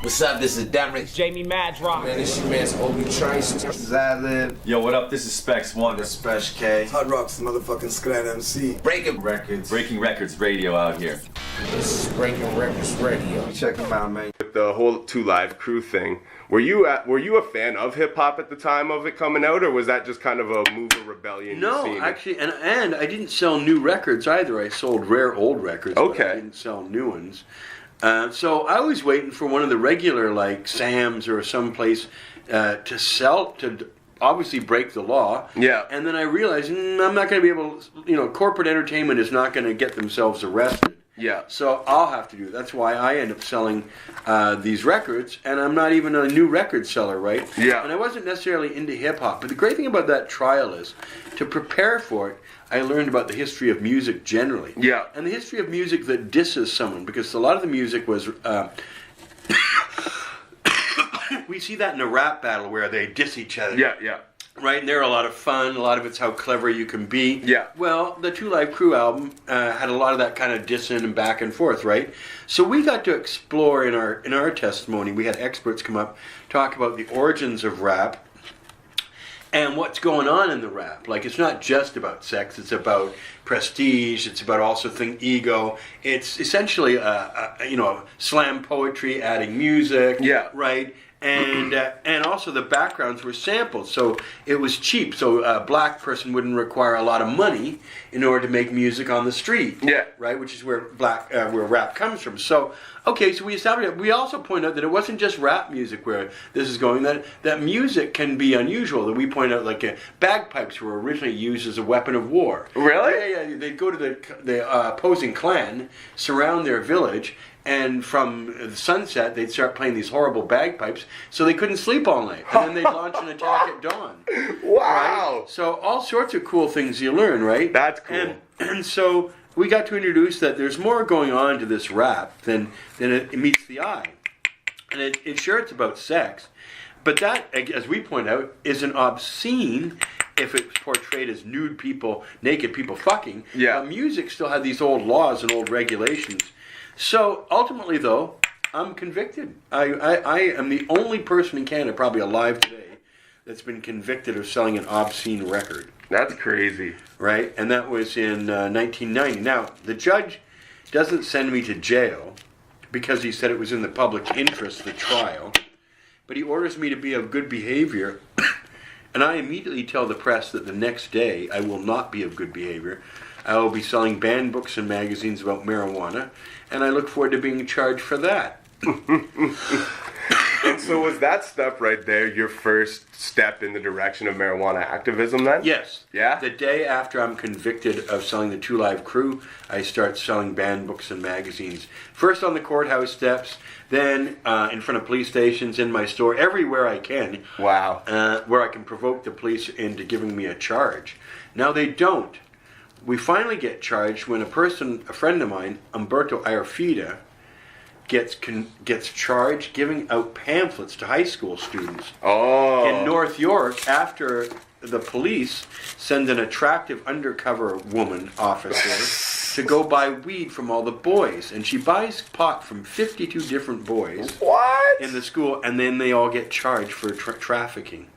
What's up? This is Derek. Jamie Madrock. Man, this your man's Obi Trice. This is Ad-Lib. Yo, what up? This is Specs One. This is Spesh K. Hot Rock's the motherfucking Skot MC. Breaking Records. Breaking Records Radio out here. This is Breaking Records Radio. Check them out, man. With the whole 2 Live Crew thing, were you a fan of hip hop at the time of it coming out, or was that just kind of a move of rebellion? No, actually, and I didn't sell new records either. I sold rare old records. Okay. But I didn't sell new ones. So I was waiting for one of the regular, like Sam's or someplace, to sell, to obviously break the law. Yeah. And then I realized I'm not going to be able to, corporate entertainment is not going to get themselves arrested. Yeah. So I'll have to do it. That's why I end up selling these records, and I'm not even a new record seller, right? Yeah. And I wasn't necessarily into hip-hop, but the great thing about that trial is, to prepare for it, I learned about the history of music generally. Yeah. And the history of music that disses someone, because a lot of the music was... we see that in a rap battle where they diss each other. Yeah, yeah. Right, and they're a lot of fun. A lot of it's how clever you can be. Yeah. Well, the 2 Live Crew album had a lot of that kind of dissing and back and forth, right? So we got to explore in our testimony. We had experts come up, talk about the origins of rap and what's going on in the rap. Like, it's not just about sex. It's about prestige. It's about also ego. It's essentially slam poetry, adding music. Yeah. Right. And also the backgrounds were sampled, so it was cheap. So a black person wouldn't require a lot of money in order to make music on the street. Yeah. Right, which is where where rap comes from. So okay, so we established it. We also point out that it wasn't just rap music where this is going. That music can be unusual. That we point out, like bagpipes were originally used as a weapon of war. Really? Yeah. They'd go to the opposing clan, surround their village. And from the sunset, they'd start playing these horrible bagpipes, so they couldn't sleep all night. And then they'd launch an attack at dawn. Wow! Right? So all sorts of cool things you learn, right? That's cool. And so we got to introduce that there's more going on to this rap than it meets the eye. And it's about sex, but that, as we point out, isn't obscene if it's portrayed as naked people fucking. Yeah. But music still had these old laws and old regulations. So, ultimately, though, I'm convicted. I am the only person in Canada, probably alive today, that's been convicted of selling an obscene record. That's crazy. Right? And that was in 1990. Now, the judge doesn't send me to jail because he said it was in the public interest, the trial, but he orders me to be of good behavior, and I immediately tell the press that the next day I will not be of good behavior. I will be selling banned books and magazines about marijuana, and I look forward to being charged for that. And so was that stuff right there your first step in the direction of marijuana activism then? Yes. Yeah? The day after I'm convicted of selling the 2 Live Crew, I start selling banned books and magazines. First on the courthouse steps, then in front of police stations, in my store, everywhere I can. Wow. Where I can provoke the police into giving me a charge. Now they don't. We finally get charged when a friend of mine, Umberto Arafida, gets charged giving out pamphlets to high school students in North York after the police send an attractive undercover woman officer to go buy weed from all the boys. And she buys pot from 52 different boys in the school, and then they all get charged for trafficking.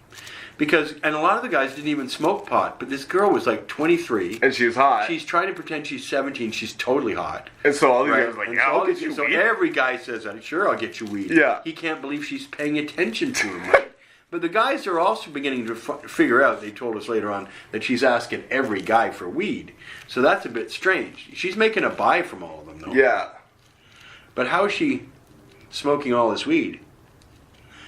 And a lot of the guys didn't even smoke pot, but this girl was like 23. And she was hot. She's trying to pretend she's 17. She's totally hot. And so all these guys were like, yeah, I'll get you so weed. every guy says that. Sure, I'll get you weed. Yeah. He can't believe she's paying attention to him, right? But the guys are also beginning to figure out, they told us later on, that she's asking every guy for weed. So that's a bit strange. She's making a buy from all of them, though. Yeah. But how is she smoking all this weed?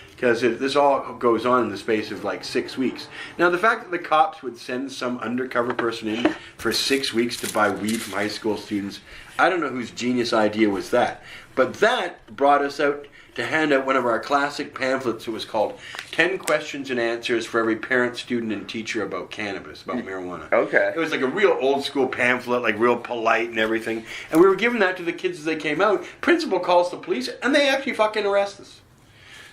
Because this all goes on in the space of like 6 weeks. Now, the fact that the cops would send some undercover person in for 6 weeks to buy weed from high school students, I don't know whose genius idea was that. But that brought us out to hand out one of our classic pamphlets. It was called 10 Questions and Answers for Every Parent, Student, and Teacher About Cannabis, about marijuana. Okay. It was like a real old school pamphlet, like real polite and everything. And we were giving that to the kids as they came out. Principal calls the police, and they actually fucking arrest us.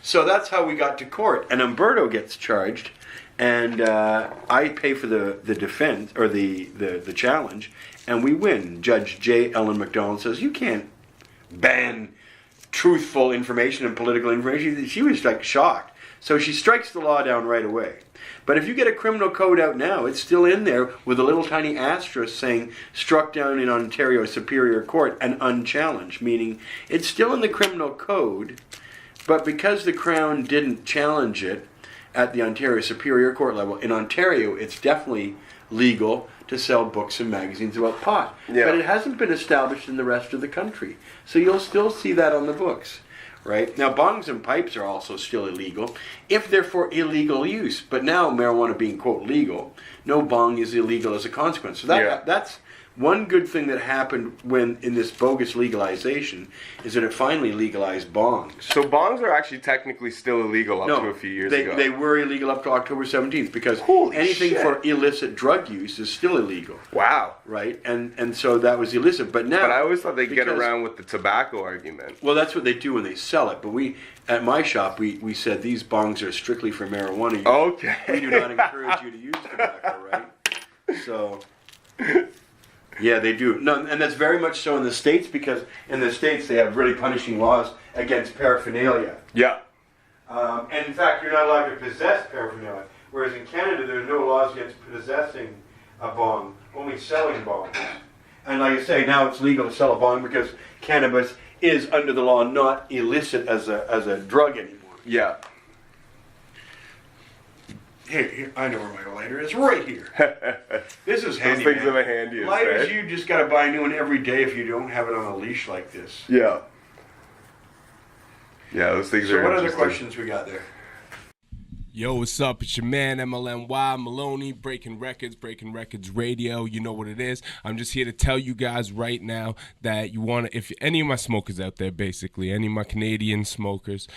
So that's how we got to court. And Umberto gets charged, and I pay for the defense, or the challenge, and we win. Judge J. Ellen McDonald says, you can't ban truthful information and political information. She was like shocked. So she strikes the law down right away. But if you get a criminal code out now, it's still in there with a little tiny asterisk saying struck down in Ontario Superior Court and unchallenged, meaning it's still in the criminal code, but because the Crown didn't challenge it at the Ontario Superior Court level, in Ontario it's definitely legal to sell books and magazines about pot. Yeah. But it hasn't been established in the rest of the country. So you'll still see that on the books. Right? Now, bongs and pipes are also still illegal if they're for illegal use. But now, marijuana being, quote, legal, no bong is illegal as a consequence. So that's one good thing that happened when in this bogus legalization is that it finally legalized bongs. So bongs are actually technically still illegal up to a few years ago. They were illegal up to October 17th because anything for illicit drug use is still illegal. Wow. Right? And so that was illicit. But now... But I always thought they'd get around with the tobacco argument. Well, that's what they do when they sell it. But at my shop, we said these bongs are strictly for marijuana use. Okay. We do not encourage you to use tobacco, right? So... Yeah, they do. No, and that's very much so in the States because in the States they have really punishing laws against paraphernalia. Yeah. And in fact, you're not allowed to possess paraphernalia. Whereas in Canada, there are no laws against possessing a bong, only selling bongs. And like I say, now it's legal to sell a bong because cannabis is under the law not illicit as a drug anymore. Yeah. Here, I know where my lighter is. Right here. This is handy. Those things are the handiest. Lighters, you just got to buy a new one every day if you don't have it on a leash like this. Yeah. Yeah, those things are. So, what other questions we got there? Yo, what's up? It's your man, MLNY, Maloney, Breaking Records Radio. You know what it is. I'm just here to tell you guys right now that you want to, if any of my smokers out there, basically, any of my Canadian smokers,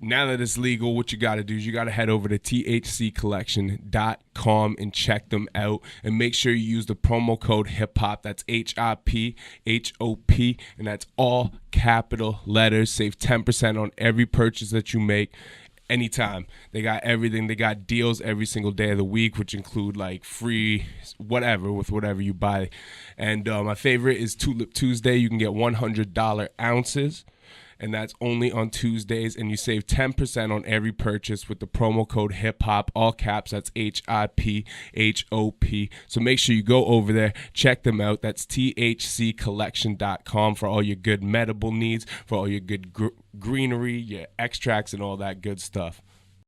now that it's legal, what you got to do is you got to head over to thccollection.com and check them out. And make sure you use the promo code HIPHOP. That's HIPHOP. And that's all capital letters. Save 10% on every purchase that you make. Anytime. They got everything. They got deals every single day of the week, which include like free whatever with whatever you buy. And my favorite is Tulip Tuesday. You can get $100 ounces. And that's only on Tuesdays, and you save 10% on every purchase with the promo code HIPHOP, all caps, that's HIPHOP. So make sure you go over there, check them out. That's thccollection.com for all your good medical needs, for all your good greenery, your extracts, and all that good stuff.